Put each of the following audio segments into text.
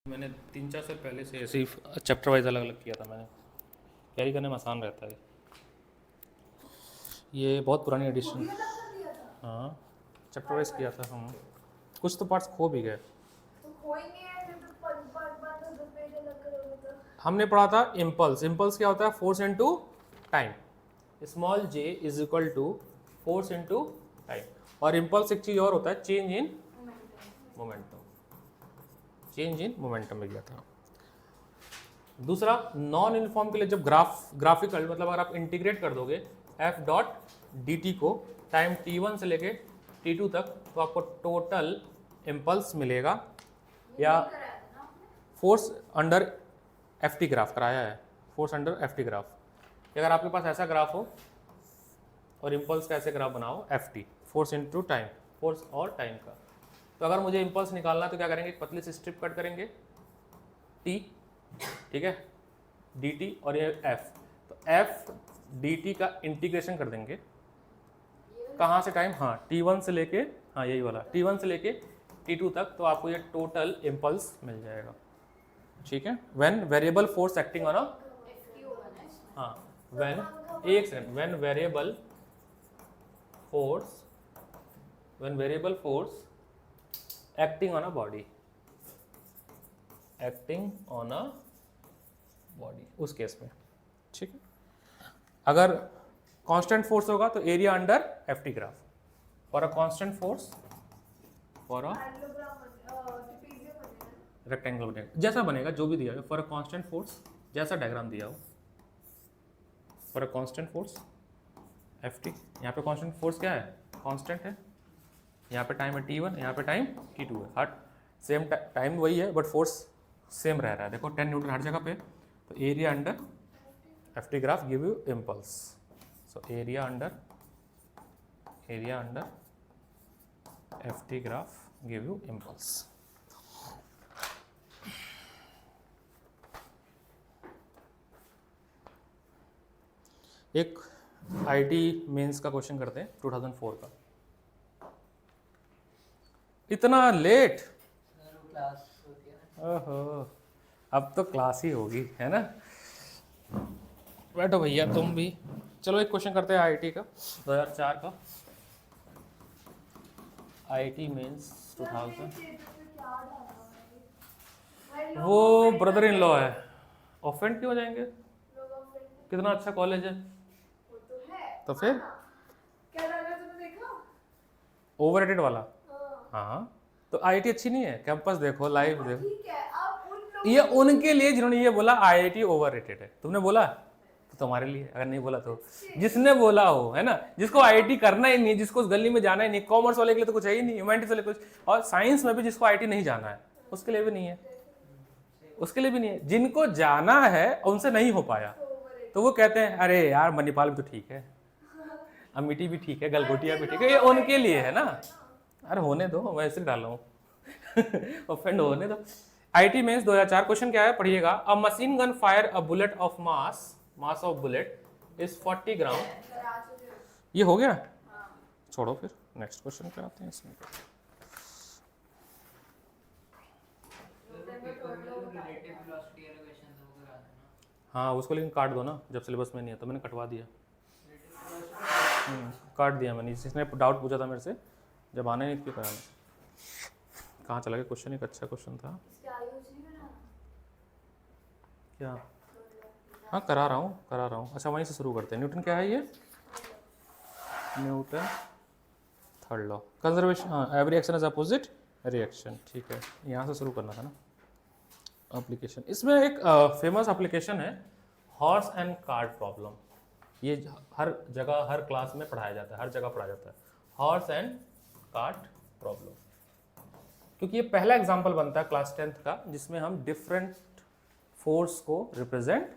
मैंने 3-4 साल पहले से ऐसे ही चैप्टर वाइज अलग अलग किया था मैंने, कैरी करने में आसान रहता है। ये बहुत पुरानी एडिशन, हाँ चैप्टर वाइज किया था हम। कुछ तो पार्ट्स खो भी गए। हमने पढ़ा था इम्पल्स। इम्पल्स क्या होता है? Force into time. Small J is equal to force into time. और इम्पल्स एक चीज़ और होता है, change in momentum. Change in momentum में गया था। दूसरा, नॉन यूनिफॉर्म के लिए जब ग्राफिकल मतलब अगर आप इंटीग्रेट कर दोगे एफ डॉट डी टी को टाइम t1 से लेके t2 तक, तो आपको टोटल इम्पल्स मिलेगा। या force under F T graph कराया है, force under F T graph. अगर आपके पास ऐसा ग्राफ हो और इम्पल्स का ऐसे ग्राफ बनाओ F T, force into time, force और टाइम का, तो अगर मुझे इम्पल्स निकालना है तो क्या करेंगे? एक पतली सी स्ट्रिप कट करेंगे टी, ठीक है, डी टी और ये एफ, तो एफ डी टी का इंटीग्रेशन कर देंगे कहाँ से? टाइम, हाँ t1 से लेके, हाँ यही वाला t1 से लेके t2 तक, तो आपको ये टोटल इम्पल्स मिल जाएगा। ठीक है, when variable force acting on अ, हाँ व्हेन, एक second, when variable force acting on a body, acting on a body, उस केस में। ठीक है, अगर कांस्टेंट फोर्स होगा तो area under F T graph. For a constant force, for a rectangle बनेगा, जैसा बनेगा जो भी दिया है, फॉर अ कांस्टेंट फोर्स, जैसा डायग्राम दिया हो, for a constant force F T. यहाँ पे कांस्टेंट फोर्स क्या है? कांस्टेंट है। यहाँ पे टाइम है t1, यहाँ पे टाइम t2 है। हर सेम टाइम वही है बट फोर्स सेम रह रहा है। देखो 10 न्यूटन हर जगह पे, तो area under F T graph give you impulse. So area under F T graph give you impulse. एक आईटी मेंस का क्वेश्चन करते हैं 2004 का। इतना लेट? ओहो, अब तो क्लास ही होगी, है ना? बैठो भैया तुम भी। चलो एक क्वेश्चन करते हैं आईटी का 2004 का, आईटी मेंस 2000। वो ब्रदर इन लॉ है, ऑफेंड क्यों हो जाएंगे? कितना अच्छा कॉलेज है। तो फिर ओवररेटेड वाला, हाँ तो आईआईटी अच्छी नहीं है? कैंपस देखो, लाइव देखो। ये उनके लिए जिन्होंने ये बोला आईआईटी ओवररेटेड है। तुमने बोला तो तुम्हारे लिए, अगर नहीं बोला तो जिसने बोला हो, है ना, जिसको आईआईटी करना ही नहीं, जिसको उस गली में जाना ही नहीं, कॉमर्स वाले के लिए तो कुछ है ही नहीं, ह्यूमैनिटीज वाले कुछ, और साइंस में भी जिसको आईआईटी नहीं जाना है उसके लिए भी नहीं है, उसके लिए भी नहीं है। जिनको जाना है उनसे नहीं हो पाया तो वो कहते हैं अरे यार मणिपाल भी तो ठीक है, अमेठी भी ठीक है, गलगोटिया भी ठीक है, ये उनके लिए है ना। अरे होने दो, मैं ऐसे डाल रहा हूँ ऑफेंड होने दो। आईटी मेंस 2004 क्वेश्चन क्या है पढ़िएगा। अ machine gun fire a bullet of mass of bullet is 40 ग्राम। ये हो गया, छोड़ो फिर नेक्स्ट क्वेश्चन पे आते हैं। इसमें हाँ उसको लेकिन काट दो ना, जब सिलेबस में नहीं है तो मैंने कटवा दिया। काट दिया मैंने, जिसने डाउट पूछा था मेरे से, जब आने नहीं क्यों कराना। कहाँ चला गया क्वेश्चन? एक अच्छा क्वेश्चन था क्या? हाँ करा रहा हूँ। अच्छा वहीं से शुरू करते हैं। न्यूटन क्या है ये? न्यूटन थर्ड लॉ, कंजर्वेशन, हाँ every action is opposite reaction. ठीक है, यहाँ से शुरू करना था ना। एप्लीकेशन, इसमें एक फेमस एप्लीकेशन है हॉर्स एंड कार्ट प्रॉब्लम। ये हर जगह हर क्लास में पढ़ाया जाता है, हर जगह पढ़ाया जाता है हॉर्स एंड कार्ट प्रॉब्लम, क्योंकि ये पहला एग्जाम्पल बनता है क्लास 10th का जिसमें हम डिफरेंट फोर्स को रिप्रेजेंट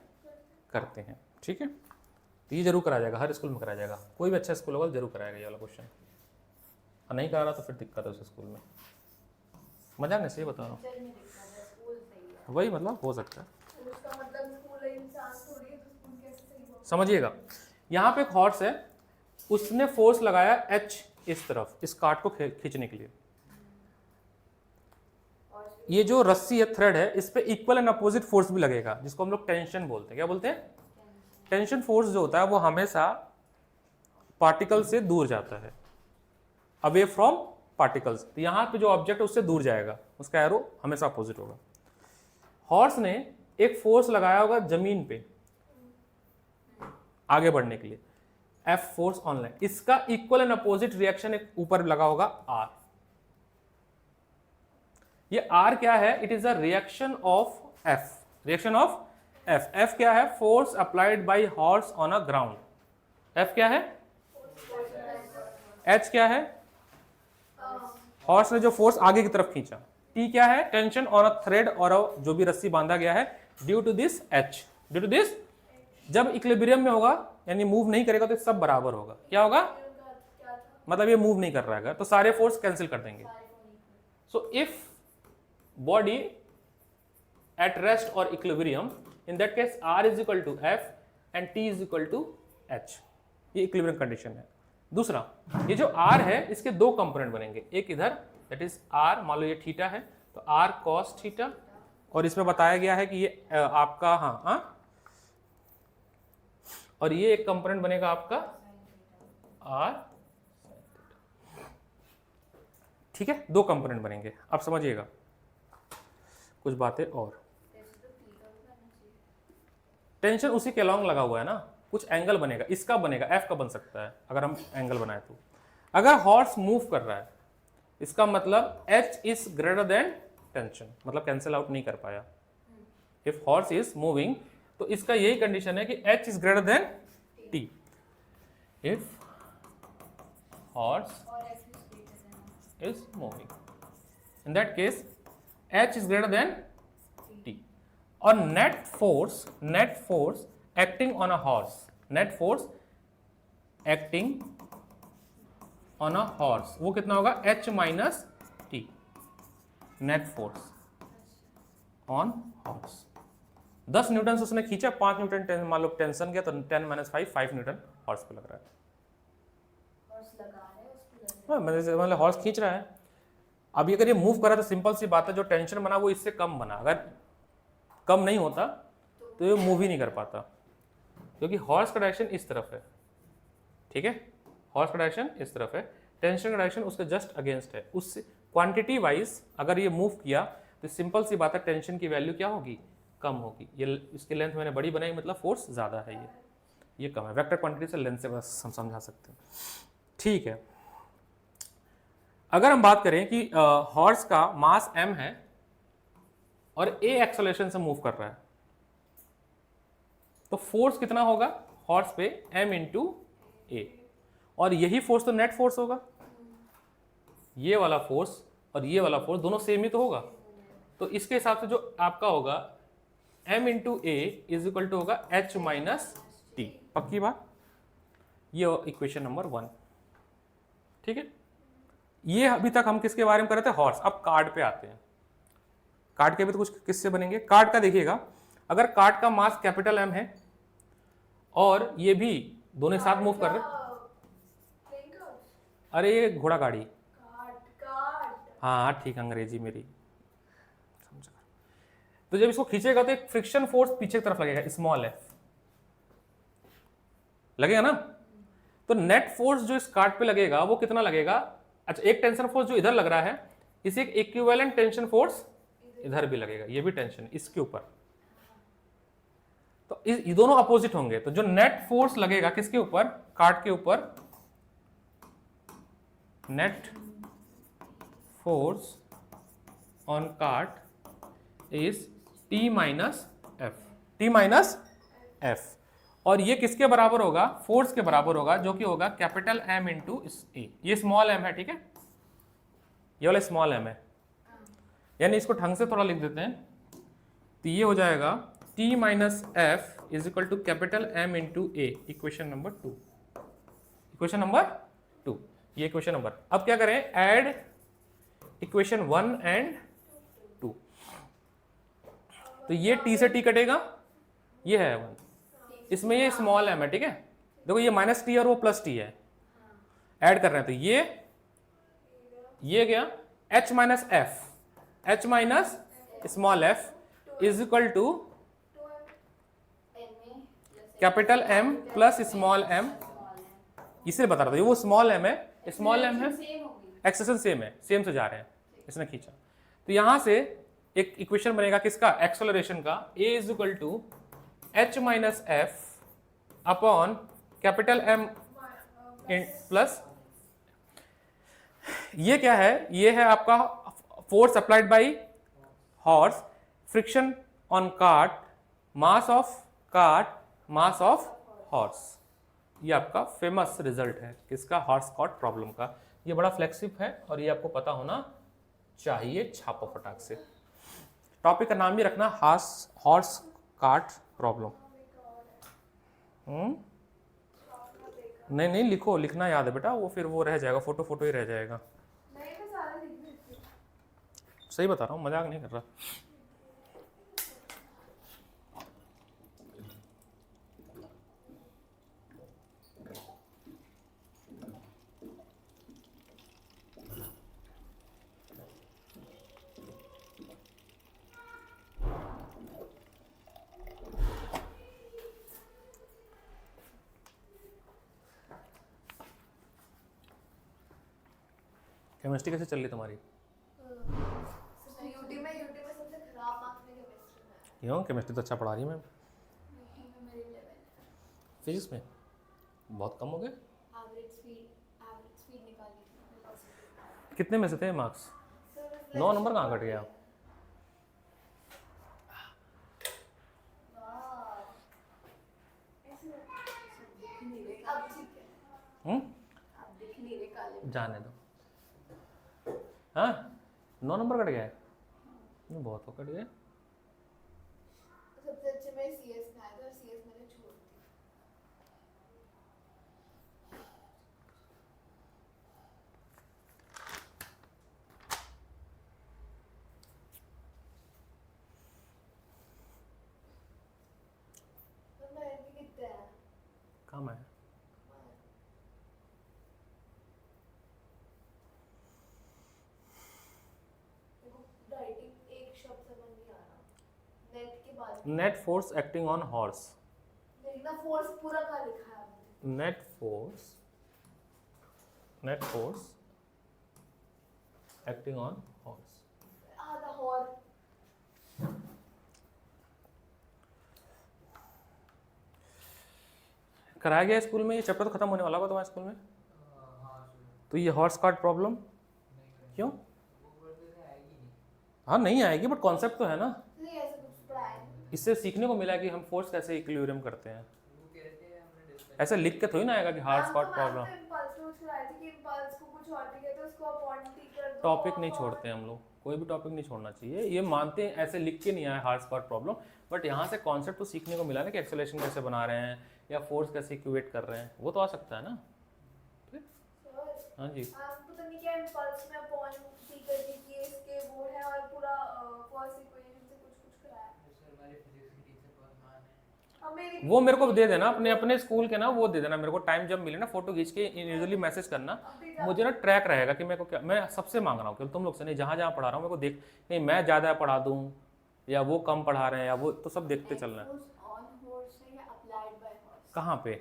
करते हैं। ठीक है, तो ये जरूर कराया जाएगा, हर स्कूल में कराया जाएगा, कोई भी अच्छा स्कूल होगा जरूर कराएगा ये वाला क्वेश्चन। और नहीं करा रहा तो फिर दिक्कत है उस स्कूल में। मजाक नहीं, सही बता रहा हूँ, वही मतलब हो सकता है। समझिएगा, यहाँ पे एक हॉर्स है, उसने फोर्स लगाया एच इस तरफ, इस कार्ट को खींचने के लिए। ये जो रस्सी है, थ्रेड है, इस पे इक्वल एंड अपोजिट फोर्स भी लगेगा, जिसको हम लोग टेंशन बोलते हैं। क्या बोलते हैं? टेंशन फोर्स जो होता है वो हमेशा पार्टिकल से दूर जाता है, अवे फ्रॉम पार्टिकल्स। तो यहाँ पे जो ऑब्जेक्ट है उससे दूर जाएगा, उसका एरो हमेशा अपोजिट होगा। हॉर्स ने एक फोर्स लगाया होगा जमीन पे आगे बढ़ने के लिए, एफ फोर्स ऑन लाइन, इसका इक्वल एंड अपोजिट रिएक्शन एक ऊपर लगा होगा आर। ये आर क्या है? It is a reaction of F, reaction of F. F क्या है? Force applied by horse on a ground. F क्या है? एच क्या है? हॉर्स ने जो फोर्स आगे की तरफ खींचा। टी क्या है? टेंशन ऑन अ थ्रेड और जो भी रस्सी बांधा गया है, due to this H, due to this. जब इक्विलिब्रियम में होगा यानी मूव नहीं करेगा तो सब बराबर होगा। क्या होगा? मतलब ये मूव नहीं कर रहा है तो सारे फोर्स कैंसिल कर देंगे। So if body at rest और equilibrium, in that case R is equal to F and T is equal to H. ये इक्विलिब्रियम कंडीशन है। दूसरा, ये जो R है इसके दो कंपोनेंट बनेंगे, एक इधर दैट इज R, मान लो ये थीटा है तो R cos थीटा, और इसमें बताया गया है कि ये आपका हाँ, और ये एक कंपोनेंट बनेगा आपका R। ठीक है, दो कंपोनेंट बनेंगे। अब समझिएगा कुछ बातें और। टेंशन उसी के अलॉन्ग लगा हुआ है ना, कुछ एंगल बनेगा, इसका बनेगा, एफ का बन सकता है अगर हम एंगल बनाए तो। अगर हॉर्स मूव कर रहा है इसका मतलब H is greater then tension, मतलब कैंसिल आउट नहीं कर पाया। इफ हॉर्स इज मूविंग तो इसका यही कंडीशन है कि H is greater than T. If horse is moving, in that case H is greater than T. और net force acting on a horse, net force acting on a horse, वो कितना होगा? H minus T, net force on horse. 10 newton से उसने खींचा, 5 Newton मान लो tension गया तो 10 माइनस 5 न्यूटन हॉर्स पे लग रहा है। मतलब हॉर्स खींच रहा है। अब अगर ये मूव कर रहा है तो सिंपल सी बात है, जो टेंशन बना वो इससे कम बना। अगर कम नहीं होता तो ये मूव ही नहीं कर पाता, क्योंकि हॉर्स का डायरेक्शन इस तरफ है। ठीक है, हॉर्स का डायरेक्शन इस तरफ है, टेंशन का डायरेक्शन उसके जस्ट अगेंस्ट है। उससे क्वांटिटी वाइज अगर ये मूव किया तो सिंपल सी बात है, टेंशन की वैल्यू क्या होगी? कम होगी। ये इसकी लेंथ मैंने बड़ी बनाई, मतलब फोर्स ज़्यादा है, ये कम है। वेक्टर क्वांटिटी से लेंथ से बस हम समझा सकते हैं। ठीक है, अगर हम बात करें कि हॉर्स का मास m है और a एक्सेलरेशन से मूव कर रहा है तो फोर्स कितना होगा हॉर्स पे? m इंटू ए। और यही फोर्स तो नेट फोर्स होगा। ये वाला फोर्स और ये वाला फोर्स दोनों सेम ही तो होगा। तो इसके हिसाब से जो आपका होगा m into A is equal to होगा h माइनस टी। पक्की बात? ये इक्वेशन नंबर 1। ठीक है, ये अभी तक हम किसके बारे में कर रहे थे? हॉर्स। अब कार्ड पे आते हैं। कार्ड के भी तो कुछ किससे बनेंगे? कार्ड का देखिएगा, अगर कार्ड का मास कैपिटल M है और ये भी दोनों साथ मूव कर रहे, अरे ये घोड़ा गाड़ी, हाँ ठीक, अंग्रेजी मेरी समझा। तो जब इसको खींचेगा तो एक फ्रिक्शन फोर्स पीछे की तरफ लगेगा, स्मॉल f लगेगा ना। तो नेट फोर्स जो इस कार्ड पे लगेगा वो कितना लगेगा? अच्छा, एक टेंशन फोर्स जो इधर लग रहा है, इसे एक इक्विवेलेंट टेंशन फोर्स इधर भी लगेगा, ये भी टेंशन इसके ऊपर। तो ये दोनों अपोजिट होंगे, तो जो नेट फोर्स लगेगा किसके ऊपर? कार्ड के ऊपर। Net force on card is T minus F, T minus F. और ये किसके बराबर होगा? फोर्स के बराबर होगा, जो कि होगा कैपिटल M इंटू ए। ये स्मॉल m है, ठीक है, ये वाला स्मॉल m है, यानी इसको ढंग से थोड़ा लिख देते हैं तो ये हो जाएगा T minus F is equal to capital M into A. Equation number 2, equation number 2, ये इक्वेशन नंबर। अब क्या करें? Add equation 1 and 2। तो ये T से T कटेगा, ये है 1, इसमें ये स्मॉल m है, ठीक है। देखो ये माइनस टी और वो प्लस टी है, ऐड कर रहे हैं तो ये गया h minus F h minus small f is equal to capital M plus small m। इसलिए बता रहा था, ये वो स्मॉल m है, स्मॉल m है, एक्सेशन सेम है, सेम से जा रहे हैं, इसने खींचा। तो यहां से एक इक्वेशन बनेगा किसका, एक्सेलरेशन का, a is equal to h minus f upon capital M plus, ये क्या है, ये है आपका force applied by horse, friction on cart, mass of cart, mass of horse. ये आपका फेमस रिजल्ट है किसका, हॉर्स कार्ट प्रॉब्लम का। ये बड़ा फ्लेक्सिबल है और ये आपको पता होना चाहिए, छापो फटाक से। टॉपिक का नाम ही रखना हॉर्स कार्ट प्रॉब्लम। नहीं नहीं लिखो, लिखना याद है बेटा, वो फिर वो रह जाएगा, फोटो फोटो ही रह जाएगा। सही बता रहा हूँ, मजाक नहीं कर रहा। केमिस्ट्री कैसे चल रही तुम्हारी? क्यों, केमिस्ट्री तो अच्छा पढ़ा रही है मैम। फिजिक्स में बहुत कम हो गए। कितने में से थे मार्क्स? 9 नंबर कहाँ कट गया? जाने दो। हाँ 9 नंबर कट गया है, बहुत हो कट गया। सबसे अच्छे में सीएस में आया था और सीएस मैंने छोड़ दी। तो मैं कितने हैं? कम है। राइटिंग एक शब्द समझ नहीं आ रहा। नेट के बाद net force acting on horse. देखना फोर्स पूरा का लिखा है आपने। Net force acting on horse. आधा हॉर कराया गया स्कूल में, ये चैप्टर तो खत्म होने वाला होगा तुम्हारे स्कूल में। तो ये हॉर्स कार्ट प्रॉब्लम क्यों? हाँ नहीं आएगी, बट कॉन्सेप्ट तो है ना। नहीं ऐसा कुछ पढ़ाया नहीं। इससे सीखने को मिला कि हम फोर्स कैसे इक्विलिब्रियम करते हैं। ऐसे लिख के थोड़ी ना आएगा कि हॉर्स कार्ट प्रॉब्लम। टॉपिक नहीं छोड़ते हम लोग, कोई भी टॉपिक नहीं छोड़ना चाहिए, ये मानते हैं, ऐसे लिख के नहीं आया हार्स कार्ट प्रॉब्लम, बट यहाँ से कॉन्सेप्ट तो सीखने को मिला ना कि एक्सेलरेशन कैसे बना रहे हैं या फोर्स कैसे इक्वेट कर रहे हैं, वो तो आ सकता है ना। हाँ जी आपको तो नहीं क्या इम्पल्स में अपॉन सी करके कि इसके वो है और पूरा फर्स्ट इक्वेशन से कुछ कराया। सर हमारे फिजिक्स की टीचर बहुत महान है। अब मेरी वो मेरे को दे देना, अपने स्कूल के ना वो दे देना मेरे को, टाइम जब मिले ना फोटो खींच के यूजुअली मैसेज करना, मुझे ना ट्रैक रहेगा कि मेरे को क्या, मैं सबसे मांग रहा हूँ कि तुम लोग से नहीं, जहाँ जहाँ पढ़ा रहा हूँ मेरे को देख, नहीं मैं ज़्यादा पढ़ा दूँ या वो कम पढ़ा रहे हैं या वो, तो सब देखते चलना है। कहाँ पे?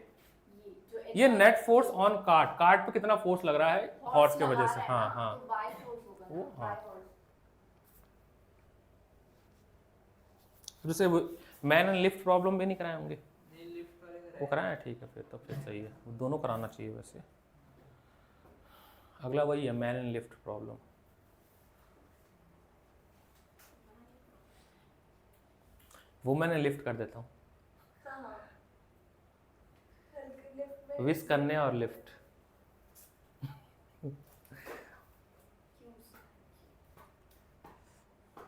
ये नेट फोर्स ऑन कार्ट पे कितना फोर्स लग रहा है हॉर्स के वजह से। हाँ हाँ वो हाँ, जैसे मैन एंड लिफ्ट प्रॉब्लम भी नहीं कराए होंगे, वो कराया, ठीक है फिर तो फिर सही है, वो दोनों कराना चाहिए वैसे। अगला वही है मैन एंड लिफ्ट प्रॉब्लम। वो मैंने लिफ्ट कर देता हूँ, विश करने और लिफ्ट।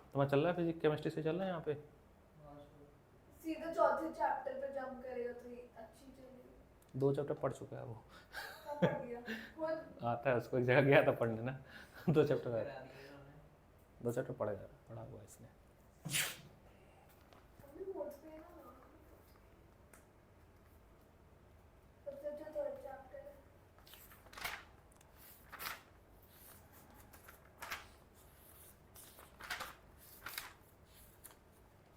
तुम्हारा चल रहा है फिजिक्स केमिस्ट्री से चल रहा है यहाँ पे? सीधा चौथे चैप्टर पे जंप करेगा तो ये अच्छी चलेगी। 2 चैप्टर पढ़ चुका है वो। पढ़ गया आता है उसको, एक जगह गया था पढ़ने ना। 2 चैप्टर है, 2 चैप्टर पढ़ा हुआ इसने। हमने नोट्स पे ना सबसे अच्छा थर्ड चैप्टर है।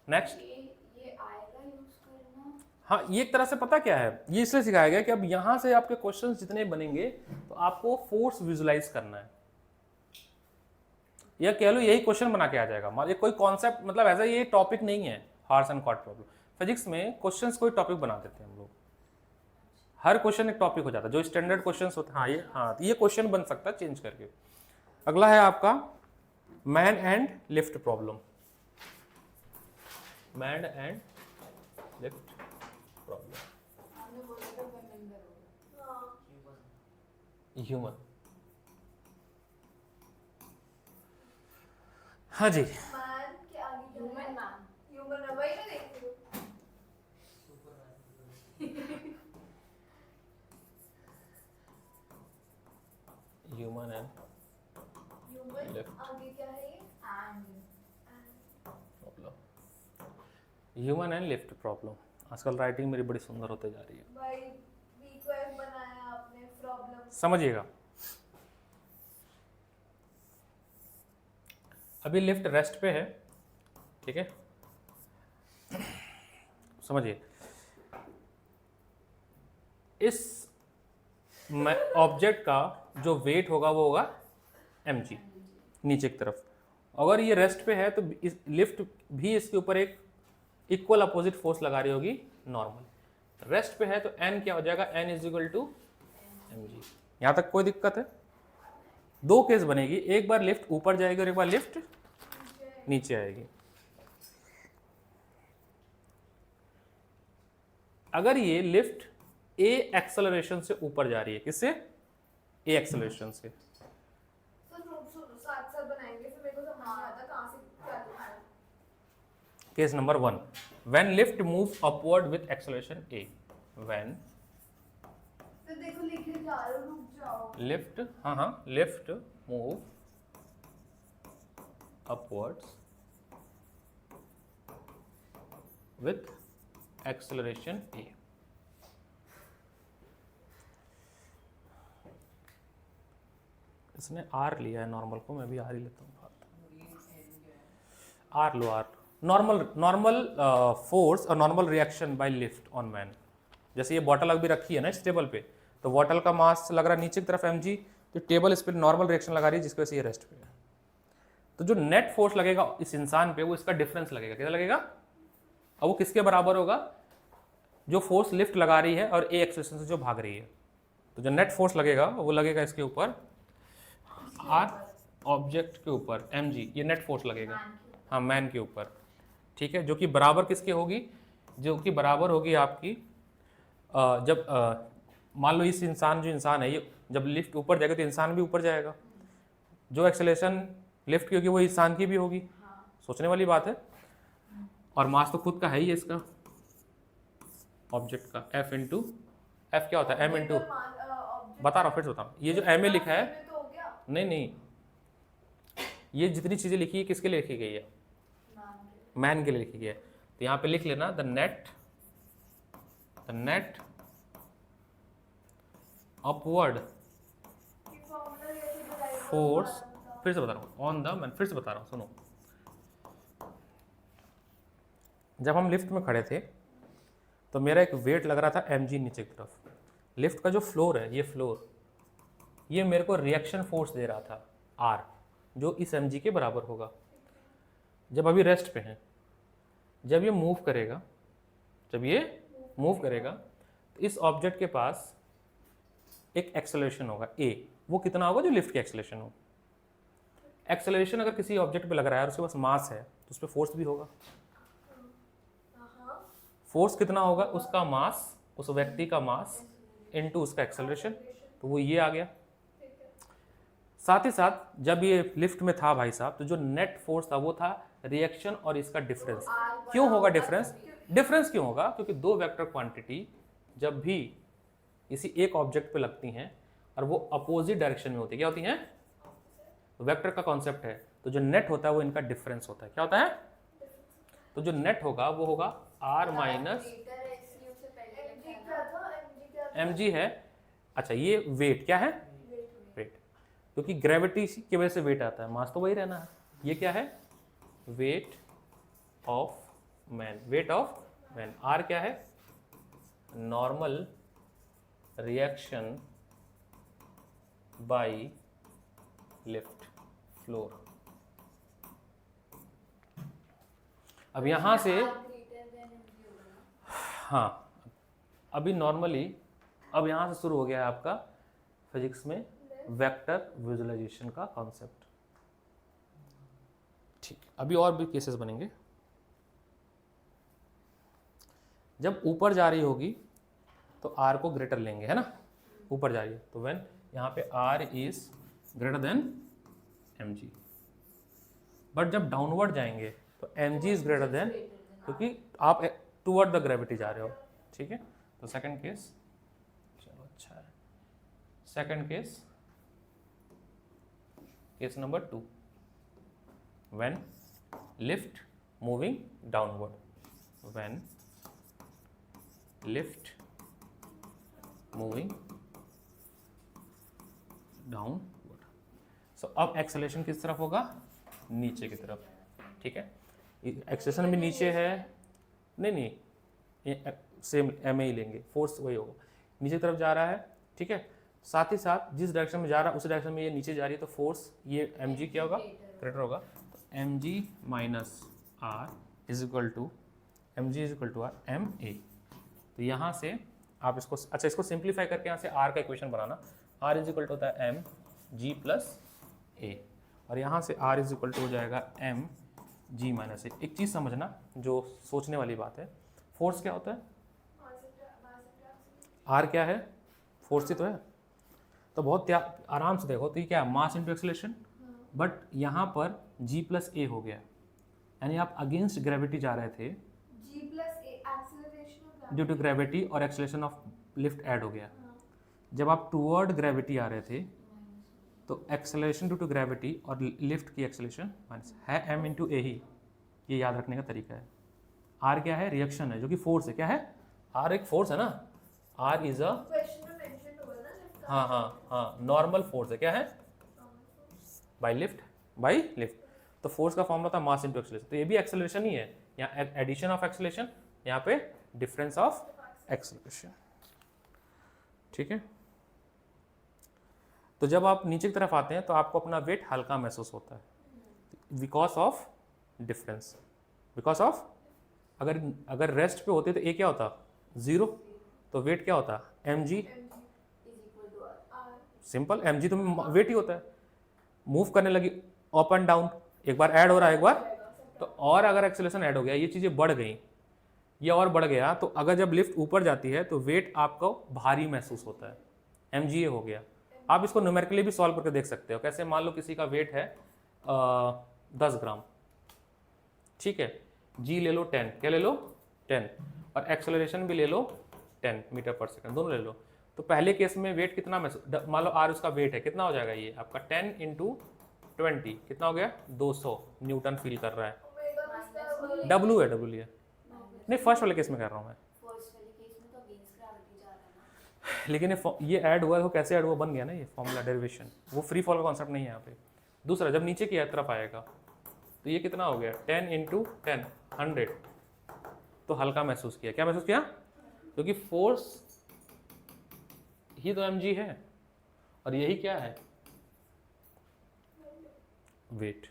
नेक्स्ट, ये आएगा यूज करना। हाँ ये एक तरह से पता क्या है, ये इसलिए सिखाया गया कि अब यहाँ से आपके क्वेश्चंस जितने बनेंगे तो आपको फोर्स विजुलाइज करना है, या कह लो यही क्वेश्चन बना के आ जाएगा। मान लीजिए कोई कॉन्सेप्ट, मतलब ऐसा ये टॉपिक नहीं है horse and cart problem. Physics में क्वेश्चंस कोई टॉपिक बना देते हैं हम लोग, हर क्वेश्चन एक टॉपिक हो जाता है, जो स्टैंडर्ड क्वेश्चंस होते हैं। हाँ ये क्वेश्चन बन सकता है चेंज करके। अगला है आपका man and lift problem. Man and lift problem, हमने बोला था बर्नंगर होगा। हाँ। ह्यूमन। हाँ जी, मैन के आगे ह्यूमन मैन, ह्यूमन है वही ना, देखते हो। Human and human Left. आगे क्या है ये? And problem, human and lift problem. आजकल राइटिंग मेरी बड़ी सुंदर होते जा रही है, भाई वी को एफ बनाया आपने, प्रॉब्लम। समझिएगा। अभी लिफ्ट रेस्ट पे है, ठीक है, समझिए। इस ऑब्जेक्ट का जो वेट होगा वो होगा mg नीचे की तरफ। अगर ये रेस्ट पे है तो इस लिफ्ट भी इसके ऊपर एक इक्वल अपोजिट फोर्स लगा रही होगी नॉर्मल। रेस्ट पे है तो n क्या हो जाएगा, n is equal to mg। यहाँ तक कोई दिक्कत है? दो केस बनेगी, एक बार लिफ्ट ऊपर जाएगी और एक बार लिफ्ट नीचे आएगी। अगर ये लिफ्ट a एक्सेलरेशन से ऊपर जा रही है, किससे? a एक्सेलरेशन से। तो सुनो साथ साथ बनाएंगे, फिर मेरे को समझ नहीं आता कहाँ से क्या लिखना है। Case number 1, when lift move upward with acceleration a। When तो देखो लिखे जा रहे हो, रुक जाओ। लिफ्ट, हाँ lift move upwards with acceleration a। इसने आर लिया है नॉर्मल को, मैं भी आर ही लेता हूँ। आर लो, आर नॉर्मल फोर्स और normal reaction by lift on man. जैसे ये बॉटल अभी रखी है ना इस टेबल पे, तो बॉटल का मास लग रहा है नीचे की तरफ mg, तो टेबल इस पर नॉर्मल रिएक्शन लगा रही है जिसकी वजह से ये रेस्ट पे है। तो जो नेट फोर्स लगेगा इस इंसान पे वो इसका डिफरेंस लगेगा। कितना लगेगा? अब वो किसके बराबर होगा? जो फोर्स लिफ्ट लगा रही है और ए एक्सेलरेशन से जो भाग रही है। तो जो नेट फोर्स लगेगा वो लगेगा इसके ऊपर, आर ऑब्जेक्ट के ऊपर mg, ये नेट फोर्स लगेगा, हाँ मैन के ऊपर, ठीक है। जो कि बराबर किसके होगी? जो कि बराबर होगी आपकी जब मान लो इस इंसान, जो इंसान है ये जब लिफ्ट ऊपर जाएगा तो इंसान भी ऊपर जाएगा, जो एक्सेलरेशन लिफ्ट की होगी वो इंसान की भी होगी। सोचने वाली बात है। और मास तो खुद का है ही इसका, ऑब्जेक्ट का, F इंटू एफ क्या होता है, m इंटू, बता रहा हूँ फिर से बता रहा हूँ। ये जो m लिखा है, नहीं ये जितनी चीजें लिखी है किसके लिए लिखी गई है? मैन के लिए लिखी गई है। तो यहाँ पे लिख लेना द नेट अपवर्ड फोर्स, फिर से बता रहा हूँ, ऑन द मैन, फिर से बता रहा हूँ सुनो। जब हम लिफ्ट में खड़े थे तो मेरा एक वेट लग रहा था mg नीचे की तरफ। लिफ्ट का जो फ्लोर है, ये फ्लोर, ये मेरे को रिएक्शन फोर्स दे रहा था r, जो इस mg के बराबर होगा। जब अभी रेस्ट पे है, जब ये मूव करेगा, तो इस ऑब्जेक्ट के पास एक एक्सेलरेशन होगा a। वो कितना होगा? जो लिफ्ट की एक्सेलरेशन हो। एक्सेलरेशन अगर किसी ऑब्जेक्ट पे लग रहा है और उसके पास मास है तो उस पर फोर्स भी होगा। फोर्स कितना होगा? उसका मास, उस व्यक्ति का मास इनटू उसका एक्सेलरेशन, तो वो ये आ गया। साथ ही साथ जब ये लिफ्ट में था भाई साहब, तो जो नेट फोर्स था वो था रिएक्शन और इसका डिफरेंस। क्यों होगा डिफरेंस? डिफरेंस क्यों होगा? क्योंकि दो वेक्टर क्वांटिटी जब भी इसी एक ऑब्जेक्ट पे लगती हैं और वो अपोजिट डायरेक्शन में होती है, क्या होती हैं? वेक्टर का कॉन्सेप्ट है। तो जो नेट होता है वो इनका डिफरेंस होता है। क्या होता है? तो जो नेट होगा वो होगा r माइनस mg है। अच्छा ये वेट क्या है? वेट, क्योंकि ग्रेविटी की वजह से वेट आता है, मास तो वही रहना है। ये क्या है? Weight of man, weight of man. R क्या है? Normal reaction by lift floor. अब यहां से हाँ, अभी नॉर्मली अब यहां से शुरू हो गया है आपका फिजिक्स में वेक्टर विजुअलाइजेशन का कॉन्सेप्ट। ठीक, अभी और भी केसेस बनेंगे। जब ऊपर जा रही होगी तो आर को ग्रेटर लेंगे, है ना, ऊपर जा रही है तो व्हेन यहाँ पे R is greater than M G. But जब डाउनवर्ड जाएंगे तो M G is greater than, क्योंकि आप टूवर्ड द ग्रेविटी जा रहे हो। ठीक है, तो सेकंड केस, चलो अच्छा है, second case, case number 2, when lift moving downward, when lift moving downward. So अब एक्सेलेरेशन किस तरफ होगा? नीचे की तरफ। ठीक है, एक्सेलेरेशन भी नीचे है, नहीं सेम एम ही लेंगे, फोर्स वही होगा, नीचे की तरफ जा रहा है। ठीक है, साथ ही साथ जिस डायरेक्शन में जा रहा है उस डायरेक्शन में ये नीचे जा रही है, तो फोर्स ये एम जी क्या होगा? ग्रेटर होगा। तो M G minus R is equal to M G is equal to R M A. तो यहाँ से आप इसको, अच्छा इसको सिंप्लीफाई करके यहाँ से आर का इक्वेशन बनाना, आर इज इक्वल टू होता है एम जी प्लस ए, और यहाँ से आर इज इक्वल टू हो जाएगा एम जी माइनस ए। एक चीज़ समझना जो सोचने वाली बात है, फोर्स क्या होता है? आर क्या है? फोर्स ही तो है। तो बहुत आराम से देखो, तो ये क्या है? Mass into acceleration. बट यहाँ पर जी प्लस ए हो गया, यानी आप अगेंस्ट ग्रेविटी जा रहे थे, G plus A acceleration of due to gravity और एक्सेलरेशन ऑफ लिफ्ट ऐड हो गया। जब आप टूवर्ड ग्रेविटी आ रहे थे तो एक्सेलरेशन ड्यू टू ग्रेविटी और लिफ्ट की एक्सेलरेशन माइनस है एम इंटू ए ही, ये याद रखने का तरीका है। आर क्या है? रिएक्शन है, जो कि फोर्स है। क्या है? आर एक फोर्स है ना, आर इज अ, क्वेश्चन में मेंशन होगा ना लिफ्ट का। हाँ नॉर्मल फोर्स है। क्या है? By lift. तो फोर्स का फॉर्मूला था मास इंटू एक्सेलरेशन, तो ये भी एक्सेलरेशन ही है। यहाँ एडिशन ऑफ एक्सेलरेशन, यहाँ पे डिफरेंस ऑफ एक्सेलरेशन। ठीक है, तो जब आप नीचे की तरफ आते हैं तो आपको अपना वेट हल्का महसूस होता है because of difference, because of अगर रेस्ट पे होते तो ए क्या होता? 0, तो वेट क्या होता? M G, simple, M G तो वेट ही होता है। मूव करने लगी अप एंड डाउन, एक बार ऐड हो रहा है एक बार, तो और अगर एक्सेलरेशन ऐड हो गया, ये चीज़ें बढ़ गई, ये और बढ़ गया, तो अगर जब लिफ्ट ऊपर जाती है तो वेट आपको भारी महसूस होता है, एम जी ए हो गया। आप इसको न्यूमेरिकली भी सॉल्व करके देख सकते हो। कैसे? मान लो किसी का वेट है 10 ग्राम, ठीक है, जी ले लो 10, क्या ले लो? 10, और एक्सेलरेशन भी ले लो 10 मीटर पर सेकंड, दोनों ले लो। तो पहले केस में वेट कितना महसूस, मान लो आर उसका वेट है, कितना हो जाएगा ये आपका? 10 इंटू 20 कितना हो गया? 200 न्यूटन फील कर रहा है। डब्ल्यू है, डब्ल्यू है, नहीं फर्स्ट वाले केस में कर रहा हूँ मैं, लेकिन ये ऐड हुआ है, वो कैसे ऐड हुआ? बन गया ना ये फॉर्मूला डेरिवेशन, वो फ्री फॉल का कॉन्सेप्ट नहीं है यहाँ पे। दूसरा, जब नीचे की तरफ आएगा तो ये कितना हो गया? 10 इंटू 10 100, तो हल्का महसूस किया। क्या महसूस किया? क्योंकि फोर्स ही तो एम जी है और यही क्या है? वेट।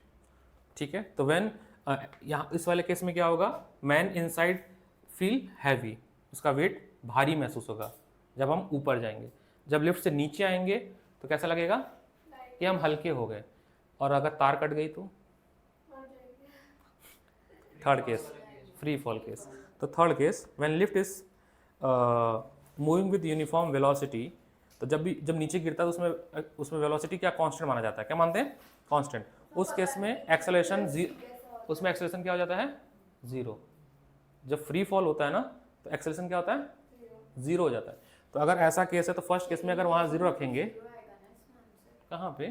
ठीक है, तो व्हेन यहाँ इस वाले केस में क्या होगा? मैन इनसाइड फील हैवी, उसका वेट भारी महसूस होगा जब हम ऊपर जाएंगे। जब लिफ्ट से नीचे आएंगे तो कैसा लगेगा? कि हम हल्के हो गए। और अगर तार कट गई तो? Third case, free fall case. तो third case, when lift is moving with uniform velocity, तो जब नीचे गिरता है तो उसमें वेलोसिटी क्या कांस्टेंट माना जाता है? क्या मानते हैं? कांस्टेंट। उस केस में एक्सेलरेशन उसमें एक्सेलरेशन क्या हो जाता है? 0। जब फ्री फॉल होता है ना तो एक्सेलरेशन क्या होता है? 0 हो जाता है। तो अगर ऐसा केस है तो फर्स्ट केस में अगर वहाँ 0 रखेंगे, कहाँ पे?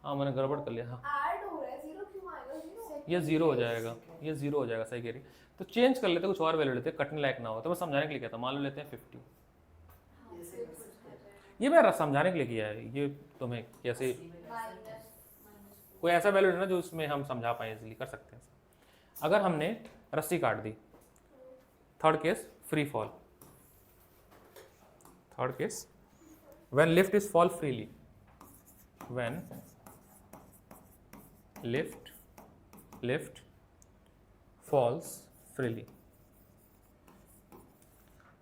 हाँ मैंने गड़बड़ कर लिया, हाँ ऐड हो रहा है, 0 क्यों आएगा? 0 ये 0 हो जाएगा, ये 0 हो जाएगा, सही कह रही। तो चेंज कर लेते, कुछ और वैल्यू लेते, कटने लायक ना हो। तो मैं समझाने के लिए कहता, मान लो लेते हैं 50, ये मैं समझाने के लिए किया है, ये तुम्हें कैसे कोई ऐसा वैल्यू लेना जो उसमें हम समझा पाए, इजीली कर सकते हैं। अगर हमने रस्सी काट दी। Third case free fall. Third case when lift is fall freely, when lift falls freely.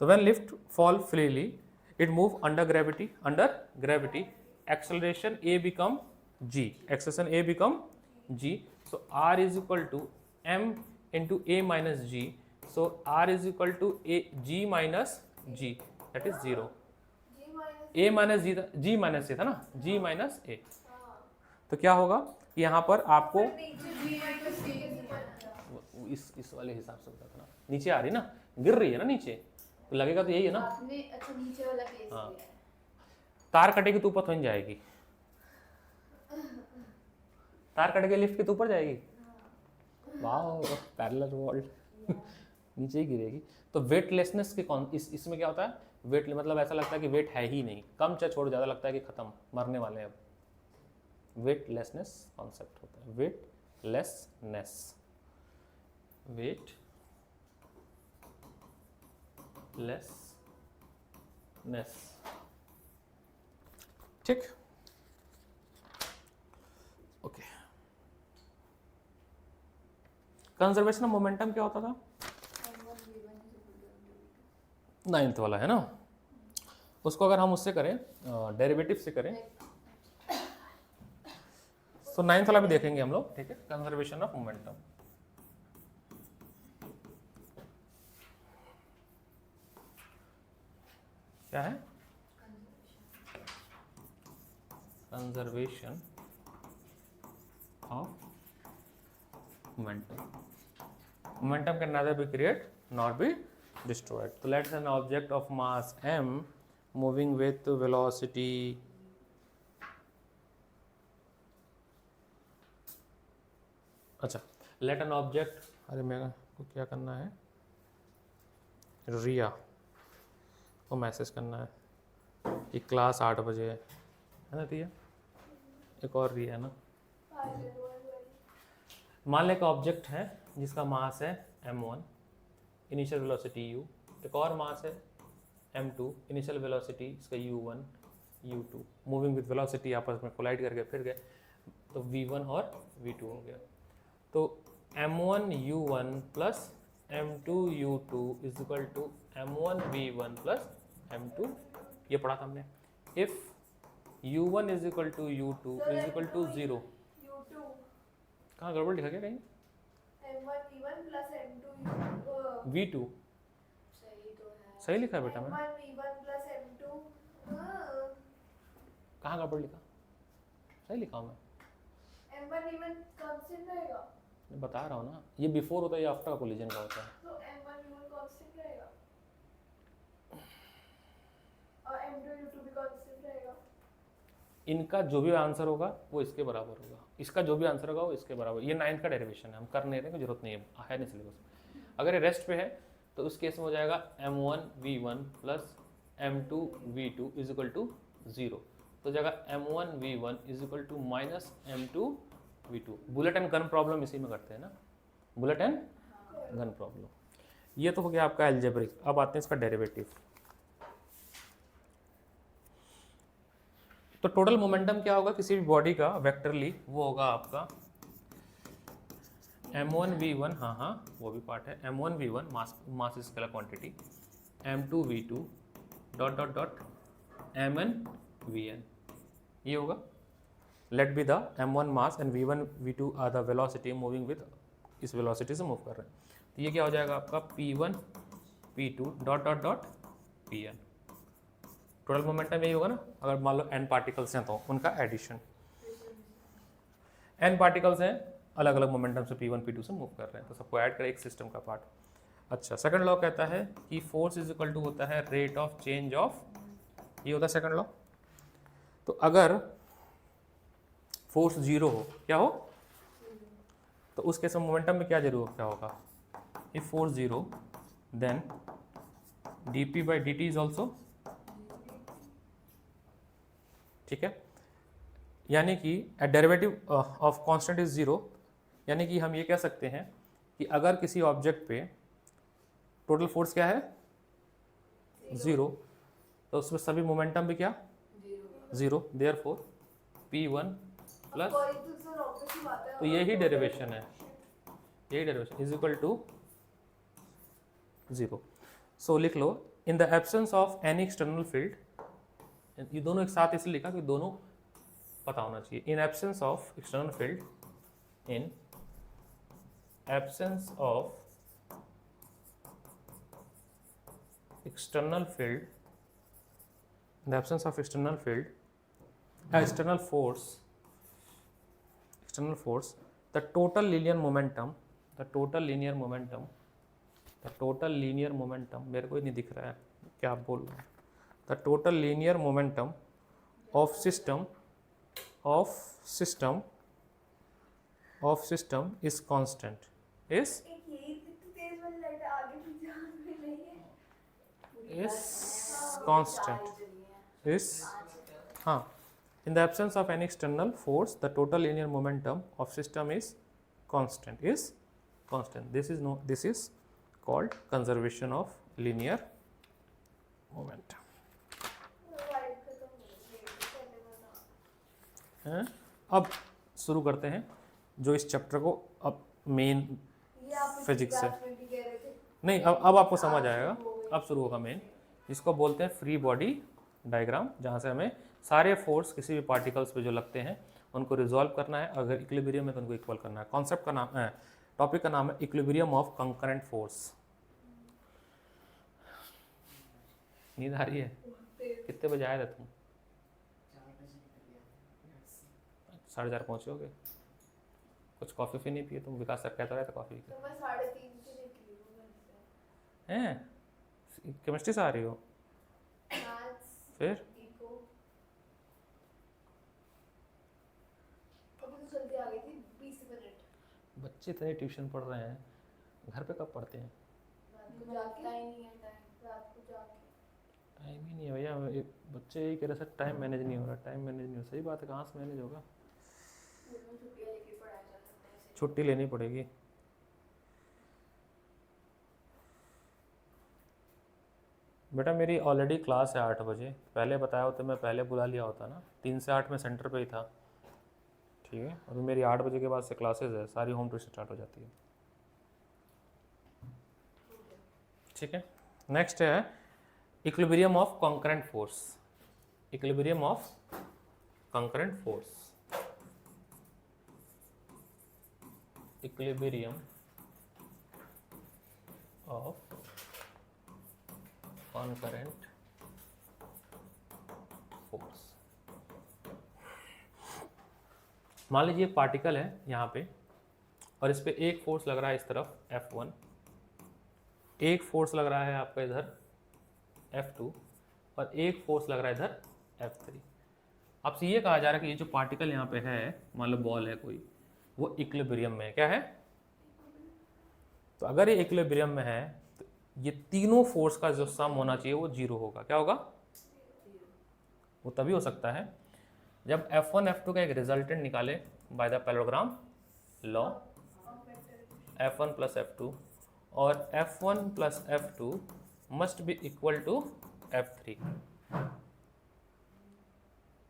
So when lift fall freely, it move under gravity. Under gravity, acceleration A become G. Acceleration A become G. So R is equal to M into A minus G. So R is equal to G minus G. That is 0. A minus G minus A था ना, G minus A. तो क्या होगा कि यहाँ पर आपको इस वाले हिसाब से होता था ना, नीचे आ रही ना, गिर रही है ना नीचे, तो लगेगा तो यही है ना। आपने अच्छा नीचे वाला केस हाँ, लिया है। तार कटेगी तो ऊपर थोड़ी जाएगी, तार कट के लिफ्ट के तो ऊपर जाएगी। वाह, पैरेलल वर्ल्ड। नीचे ही गिरेगी। तो वेटलेसनेस के इसमें क्या होता है, वेट मतलब ऐसा लगता है कि वेट है ही नहीं, कम चाहे छोड़, ज़्यादा लगता है कि खत्म, मरने वाले हैं अब। वेटलेसनेस कॉन्सेप्ट होता है, वेटलेसनेस, वेटलेसनेस। ठीक, ओके। कंजर्वेशन ऑफ मोमेंटम क्या होता था, 9th वाला है ना, उसको अगर हम उससे करें, डेरिवेटिव से करें, तो 9th वाला भी देखेंगे हम लोग। ठीक है, कंजर्वेशन ऑफ मोमेंटम। क्या है, conservation of momentum. Momentum can neither be created nor be destroyed. So let's say an object of mass m moving with velocity अच्छा, let an object, अरे मेरे को क्या करना है, रिया को मैसेज करना है कि क्लास 8 बजे है ना रिया, एक और रिया है ना। मान लें का ऑब्जेक्ट है जिसका मास है m1, इनिशियल वेलोसिटी u, एक और मास है m2, इनिशियल वेलोसिटी इसका u1 u2, moving with velocity आपस में कोलाइड करके फिर गए, तो v1 और v2 हो गया। तो m1 u1 plus m2 u2 is equal to m1 v1 plus m2, ये पढ़ा था हमने। If u1 is equal to u2 is equal to 0, कहाँ गड़बड़ लिखा क्या कहीं, m1 v1 plus m2 v2 सही तो है, सही लिखा है बेटा मैंने, m1 v1 plus m2 कहाँ गड़बड़ लिखा, सही लिखा हूँ मैं, m1 v1 कांस्टेंट रहेगा, मैं बता रहा हूँ ना, ये बिफोर होता है या आफ्टर कोलिजन का होता है। तो m1 v1 कांस्टेंट रहेगा और m2 u2 भी कांस्टेंट रहेगा। इनका जो भी आंसर होगा वो इसके बराबर होगा, इसका जो भी आंसर होगा वो इसके बराबर। ये 9th का डेरिवेशन है, हम कर नहीं रहे, कोई जरूरत नहीं है नहीं सिलेबस। अगर ये रेस्ट पे है तो उस केस में हो जाएगा m1 v1 plus m2 v2 is equal to 0, तो हो जाएगा m1 v1 is equal to minus m2 v2। Bullet and gun problem इसी में करते हैं ना, बुलेट एंड गन प्रॉब्लम। ये तो हो गया आपका एल्जेब्रिक। अब आते हैं इसका डेरिवेटिव। तो टोटल मोमेंटम क्या होगा किसी भी बॉडी का वेक्टरली, वो होगा आपका m1 v1, हाँ वो भी पार्ट है, m1 v1 mass scalar quantity, m2 v2 dot dot dot mn vn, ये होगा। Let be the m1 mass and v1 v2 are the velocity moving with, इस वेलोसिटी से मूव कर रहे हैं, तो ये क्या हो जाएगा आपका p1 p2 dot dot dot pn। Total momentum यही होगा ना, अगर मान लो n पार्टिकल्स हैं तो उनका एडिशन, n पार्टिकल्स हैं अलग अलग मोमेंटम से p1 p2 से मूव कर रहे हैं, तो सबको ऐड करें एक सिस्टम का पार्ट। अच्छा, सेकंड लॉ कहता है कि फोर्स इज इक्वल टू होता है रेट ऑफ चेंज ऑफ, ये होता है सेकंड लॉ। तो अगर फोर्स 0 हो, क्या हो, तो उस केस में मोमेंटम में क्या जरूर क्या होगा, if force 0 then dp by dt is also, ठीक है, यानी कि डेरिवेटिव ऑफ कांस्टेंट इज 0, यानी कि हम ये कह सकते हैं कि अगर किसी ऑब्जेक्ट पे टोटल फोर्स क्या है 0, तो उसमें सभी मोमेंटम भी क्या 0, देयरफॉर P1 प्लस, तो यही डेरिवेशन है, यही derivation is equal to 0। So लिख लो, in the absence of any external field, ये दोनों एक साथ इसलिए लिखा कि दोनों पता होना चाहिए। In absence of external field, in absence of external field, in the absence of external field, external force, the total linear momentum, मेरे को ही नहीं दिख रहा है क्या आप बोल रहे हैं, the total linear momentum of system is constant, is constant, is हाँ, in the absence of any external force the total linear momentum of system is constant, this is called conservation of linear momentum। अब शुरू करते हैं जो इस chapter को अब main physics है, नहीं अब आपको समझ आएगा, अब शुरू होगा मेन, जिसको बोलते हैं फ्री बॉडी डायग्राम, जहाँ से हमें सारे फोर्स किसी भी पार्टिकल्स पे जो लगते हैं उनको रिजॉल्व करना है, अगर इक्विलिब्रियम है तो उनको इक्वल करना है। कॉन्सेप्ट का नाम है, टॉपिक का नाम है इक्विलिब्रियम ऑफ कंकरेंट फोर्स। नींद आ रही है? कितने बजे आए थे तुम? 4:30 पहुँचे होगे। कुछ कॉफ़ी भी नहीं पिए तुम? विकास सर कहता रहे थे कॉफ़ी तो मैं 3:30 से निकली हूँ घर से। हैं? केमिस्ट्री से आ रही हो? फिर अभी तो जल्दी आ गई थी, 20 मिनट। बच्चे इतने ट्यूशन पढ़ रहे हैं, घर पे कब पढ़ते हैं? रात को जाके ही नहीं है टाइम, रात को जाके टाइम ही नहीं है भैया, बच्चे यही कह रहे सर टाइम मैनेज नहीं हो रहा, टाइम मैनेज नहीं हो, सही बात है, कहाँ से मैनेज होगा? छुट्टियाँ लेके पढ़ाया जा सकता है। छुट्टी लेनी पड़ेगी। बेटा मेरी ऑलरेडी क्लास है 8 बजे, पहले बताया होता मैं पहले बुला लिया होता ना, 3 से 8 में सेंटर पे ही था, ठीक है। अभी मेरी 8 बजे के बाद से क्लासेस है, सारी होम ट्यूशन स्टार्ट हो जाती है, ठीक है। नेक्स्ट है equilibrium of concurrent force, equilibrium of concurrent force, equilibrium of concurrent force। मान लीजिए एक पार्टिकल है यहाँ पे और इस पे एक फोर्स लग रहा है इस तरफ F1, एक फोर्स लग रहा है आपका इधर F2 और एक फोर्स लग रहा है इधर F3। आपसे ये कहा जा रहा है कि ये जो पार्टिकल यहाँ पे है, मान लो बॉल है कोई, वो इक्विलिब्रियम में है, क्या है? तो अगर ये इक्विलिब्रियम में है तो ये तीनों फोर्स का जो सम होना चाहिए वो 0 होगा। क्या होगा? वो तभी हो सकता है जब F1 F2 का एक रिजल्टेंट निकाले by the parallelogram law, F1 plus F2 और F1 plus F2 must be equal to F3।